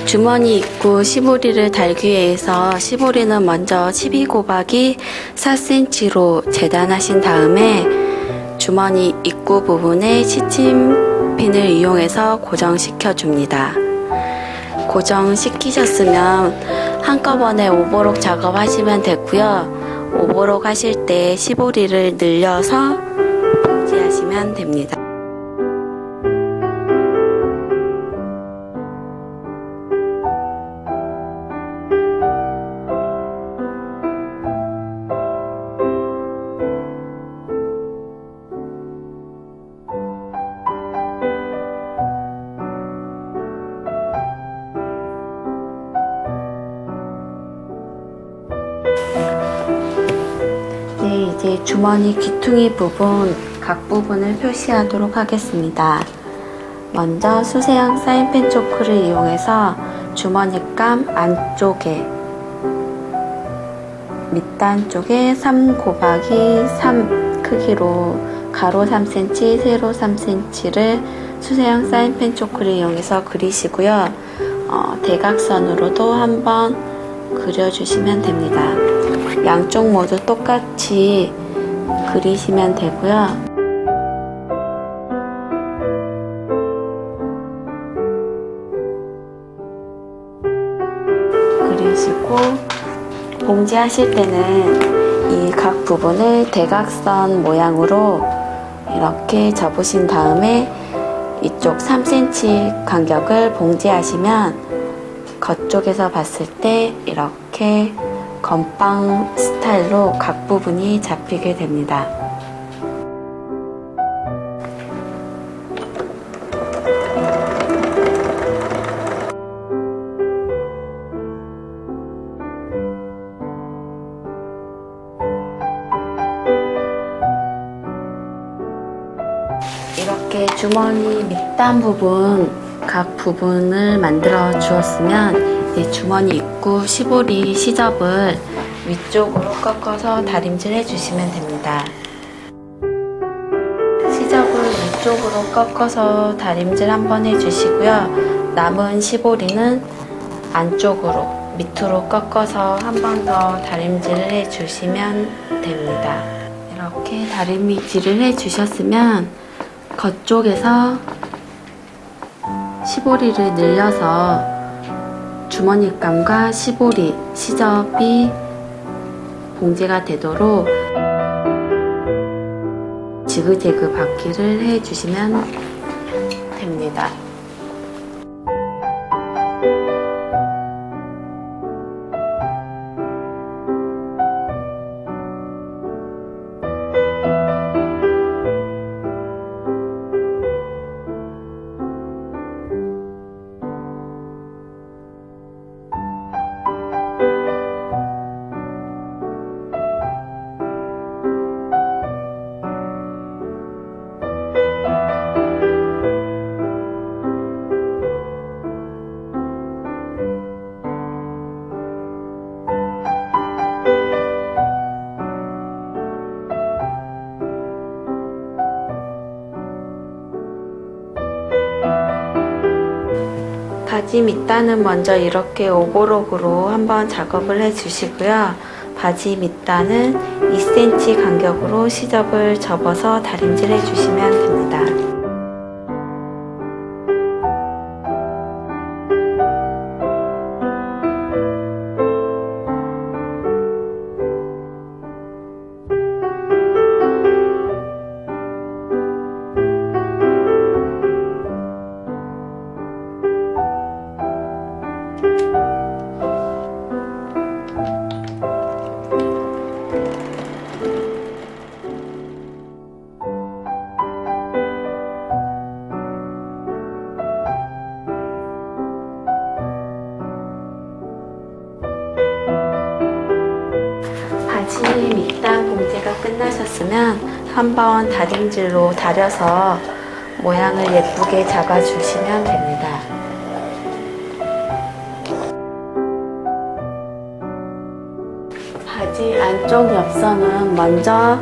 주머니 입구 시보리를 달기 위해서 시보리는 먼저 12 곱하기 4cm로 재단하신 다음에 주머니 입구 부분에 시침핀을 이용해서 고정시켜 줍니다. 고정시키셨으면 한꺼번에 오버록 작업하시면 되고요. 오버록 하실 때 시보리를 늘려서 봉지하시면 됩니다. 네, 이제 주머니 귀퉁이 부분 각 부분을 표시하도록 하겠습니다. 먼저 수세형 사인펜 초크를 이용해서 주머니감 안쪽에 밑단 쪽에 3 곱하기 3 크기로 가로 3cm, 세로 3cm를 수세형 사인펜 초크를 이용해서 그리시고요. 대각선으로도 한번 그려주시면 됩니다. 양쪽 모두 똑같이 그리시면 되고요. 그리시고 봉지 하실 때는 이 각 부분을 대각선 모양으로 이렇게 접으신 다음에 이쪽 3cm 간격을 봉지하시면 겉쪽에서 봤을 때 이렇게 건빵 스타일로 각 부분이 잡히게 됩니다. 이렇게 주머니 밑단 부분 각 부분을 만들어 주었으면 이제 주머니 입구 시보리 시접을 위쪽으로 꺾어서 다림질 해주시면 됩니다. 시접을 위쪽으로 꺾어서 다림질 한번 해주시고요. 남은 시보리는 안쪽으로 밑으로 꺾어서 한 번 더 다림질을 해주시면 됩니다. 이렇게 다림질을 해주셨으면 겉쪽에서 시보리를 늘려서 주머니감과 시보리, 시접이 봉제가 되도록 지그재그 받기를 해주시면 됩니다. 바지 밑단은 먼저 이렇게 오버록으로 한번 작업을 해주시고요. 바지 밑단은 2cm 간격으로 시접을 접어서 다림질 해주시면 됩니다. 바지 밑단 봉제가 끝나셨으면 한번 다림질로 다려서 모양을 예쁘게 잡아주시면 됩니다. 바지 안쪽 옆선은 먼저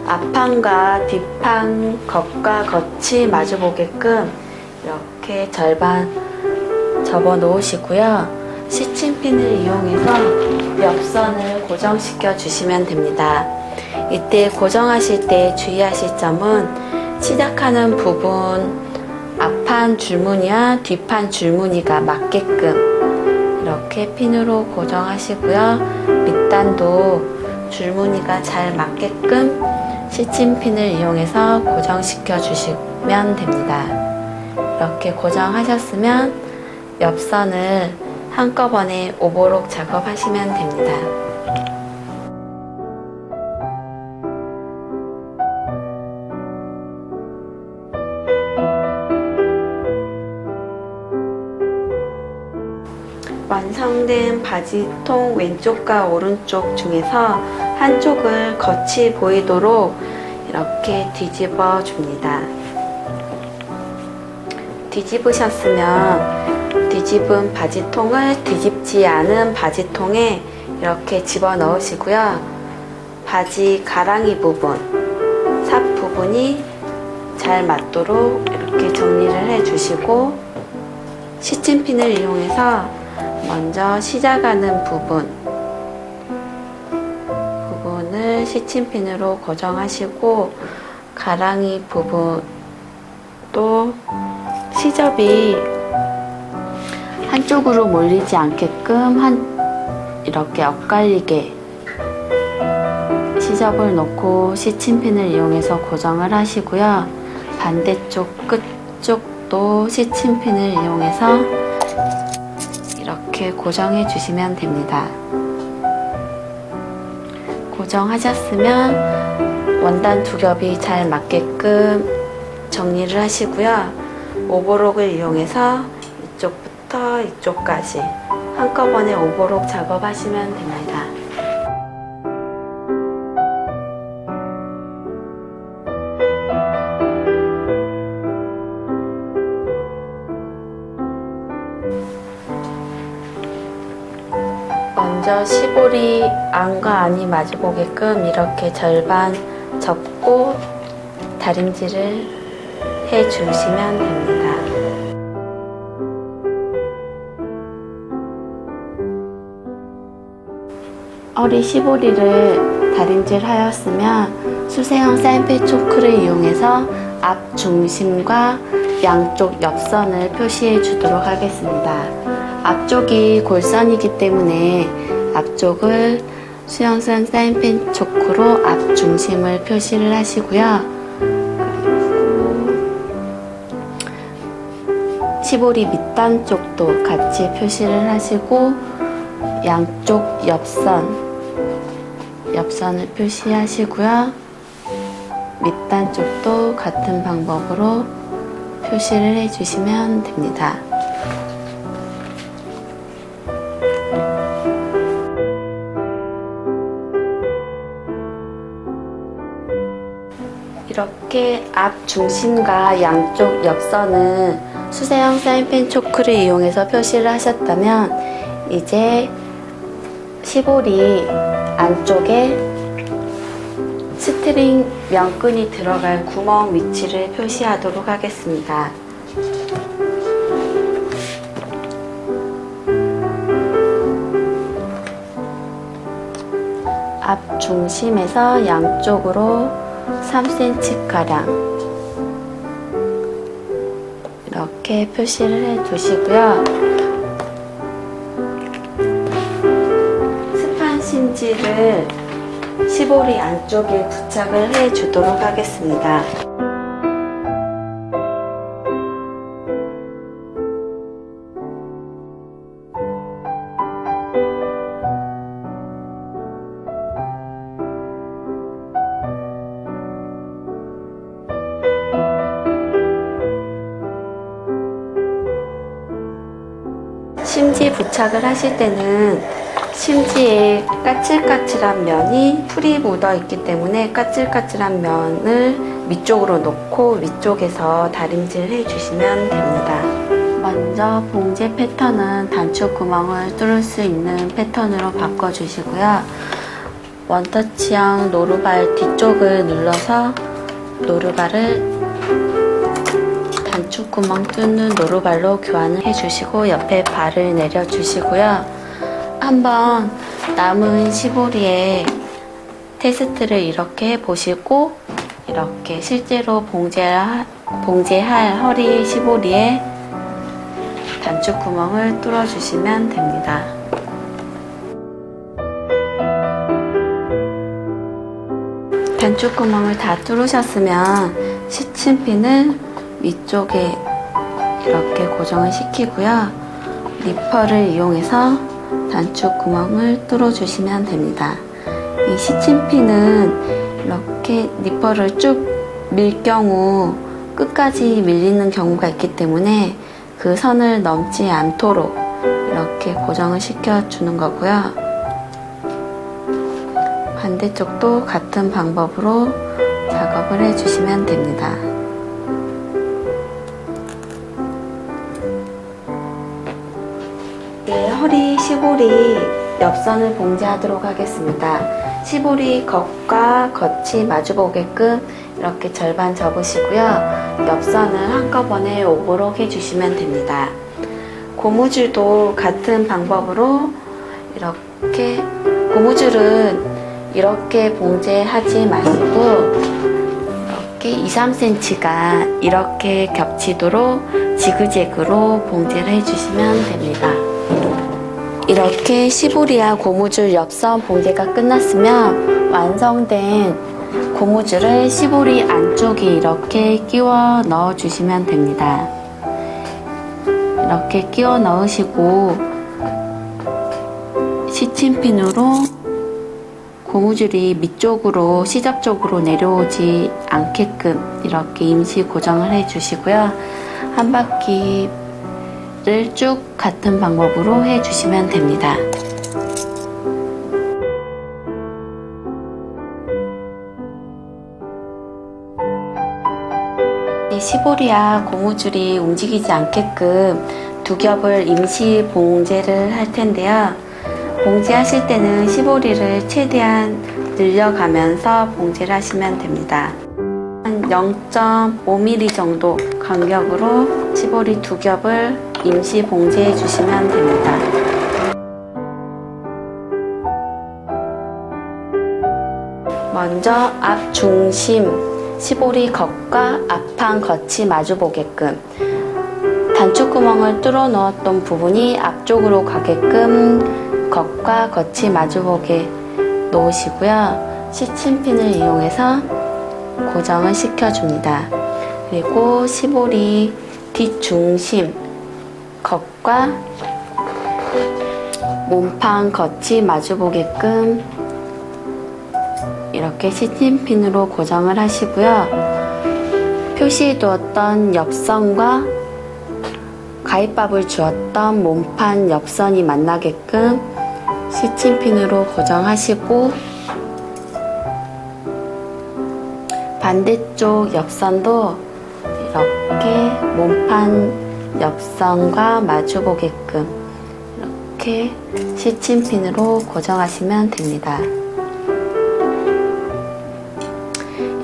앞판과 뒷판 겉과 겉이 마주보게끔 이렇게 절반 접어 놓으시고요. 시침핀을 이용해서 옆선을 고정시켜 주시면 됩니다. 이때 고정하실 때 주의하실 점은 시작하는 부분 앞판 줄무늬와 뒷판 줄무늬가 맞게끔 이렇게 핀으로 고정하시고요. 밑단도 줄무늬가 잘 맞게끔 시침핀을 이용해서 고정시켜 주시면 됩니다. 이렇게 고정하셨으면 옆선을 한꺼번에 오버록 작업하시면 됩니다. 완성된 바지통 왼쪽과 오른쪽 중에서 한쪽을 겉이 보이도록 이렇게 뒤집어 줍니다. 뒤집으셨으면 뒤집은 바지통을 뒤집지 않은 바지통에 이렇게 집어 넣으시고요. 바지 가랑이 부분, 삽 부분이 잘 맞도록 이렇게 정리를 해 주시고 시침핀을 이용해서 먼저 시작하는 부분을 시침핀으로 고정하시고 가랑이 부분도 시접이 한쪽으로 몰리지 않게끔 이렇게 엇갈리게 시접을 놓고 시침핀을 이용해서 고정을 하시고요. 반대쪽 끝쪽도 시침핀을 이용해서 이렇게 고정해 주시면 됩니다. 고정하셨으면 원단 두 겹이 잘 맞게끔 정리를 하시고요. 오버록을 이용해서 이쪽부터 이쪽까지 한꺼번에 오버록 작업하시면 됩니다. 먼저 시볼이 안과 안이 마주보게끔 이렇게 절반 접고 다림질을 해 주시면 됩니다. 허리 시보리를 다림질 하였으면 수세형 사인펜 초크를 이용해서 앞 중심과 양쪽 옆선을 표시해 주도록 하겠습니다. 앞쪽이 골선이기 때문에 앞쪽을 수영선 사인펜 초크로 앞 중심을 표시를 하시고요. 그리고 시보리 밑단 쪽도 같이 표시를 하시고 양쪽 옆선을 표시하시고요. 밑단 쪽도 같은 방법으로 표시를 해주시면 됩니다. 이렇게 앞 중심과 양쪽 옆선은 수세형 사인펜 초크를 이용해서 표시를 하셨다면 이제 시보리 안쪽에 스트링 면끈이 들어갈 구멍 위치를 표시하도록 하겠습니다. 앞 중심에서 양쪽으로 3cm가량 이렇게 표시를 해 두시고요. 스판 심지를 시보리 안쪽에 부착을 해 주도록 하겠습니다. 심지 부착을 하실 때는 심지에 까칠까칠한 면이 풀이 묻어 있기 때문에 까칠까칠한 면을 밑쪽으로 놓고 위쪽에서 다림질 해주시면 됩니다. 먼저 봉제 패턴은 단축 구멍을 뚫을 수 있는 패턴으로 바꿔주시고요. 원터치형 노루발 뒤쪽을 눌러서 노루발을 단추구멍 뚫는 노루발로 교환을 해주시고 옆에 발을 내려주시고요. 한번 남은 시보리에 테스트를 이렇게 해보시고 이렇게 실제로 봉제할 허리 시보리에 단추구멍을 뚫어주시면 됩니다. 단추구멍을 다 뚫으셨으면 시침핀을 위쪽에 이렇게 고정을 시키고요. 니퍼를 이용해서 단추구멍을 뚫어주시면 됩니다. 이 시침핀은 이렇게 니퍼를 쭉 밀 경우 끝까지 밀리는 경우가 있기 때문에 그 선을 넘지 않도록 이렇게 고정을 시켜주는 거고요. 반대쪽도 같은 방법으로 작업을 해주시면 됩니다. 네, 허리 시보리 옆선을 봉제하도록 하겠습니다. 시보리 겉과 겉이 마주보게끔 이렇게 절반 접으시고요. 옆선을 한꺼번에 오버록 해주시면 됩니다. 고무줄도 같은 방법으로 이렇게, 고무줄은 이렇게 봉제하지 마시고 이렇게 2~3cm가 이렇게 겹치도록 지그재그로 봉제를 해주시면 됩니다. 이렇게 시보리와 고무줄 옆선 봉제가 끝났으면 완성된 고무줄을 시보리 안쪽에 이렇게 끼워 넣어 주시면 됩니다. 이렇게 끼워 넣으시고 시침핀으로 고무줄이 밑쪽으로 시접 쪽으로 내려오지 않게끔 이렇게 임시 고정을 해 주시고요. 한 바퀴를 쭉 같은 방법으로 해 주시면 됩니다. 시보리와 고무줄이 움직이지 않게끔 두 겹을 임시 봉제를 할 텐데요. 봉제하실 때는 시보리를 최대한 늘려가면서 봉제를 하시면 됩니다. 한 0.5mm 정도 간격으로 시보리 두 겹을 임시 봉제해 주시면 됩니다. 먼저 앞 중심 시보리 겉과 앞판 겉이 마주보게끔 단추구멍을 뚫어 넣었던 부분이 앞쪽으로 가게끔 겉과 겉이 마주보게 놓으시고요. 시침핀을 이용해서 고정을 시켜줍니다. 그리고 시보리 뒷중심 겉과 몸판 겉이 마주보게끔 이렇게 시침핀으로 고정을 하시고요. 표시해 두었던 옆선과 가위밥을 주었던 몸판 옆선이 만나게끔 시침핀으로 고정하시고 반대쪽 옆선도 이렇게 몸판 옆선과 마주보게끔 이렇게 시침핀으로 고정하시면 됩니다.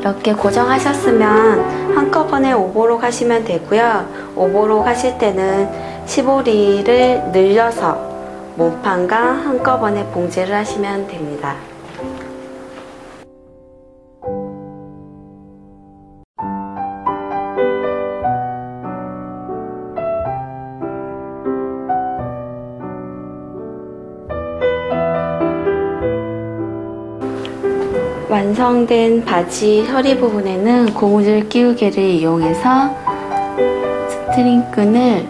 이렇게 고정하셨으면 한꺼번에 오버록 하시면 되고요. 오버록 하실 때는 시보리를 늘려서 몸판과 한꺼번에 봉제를 하시면 됩니다. 완성된 바지 허리 부분에는 고무줄 끼우개를 이용해서 스트링끈을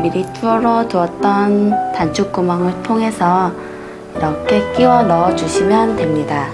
미리 뚫어 두었던 단추구멍을 통해서 이렇게 끼워 넣어 주시면 됩니다.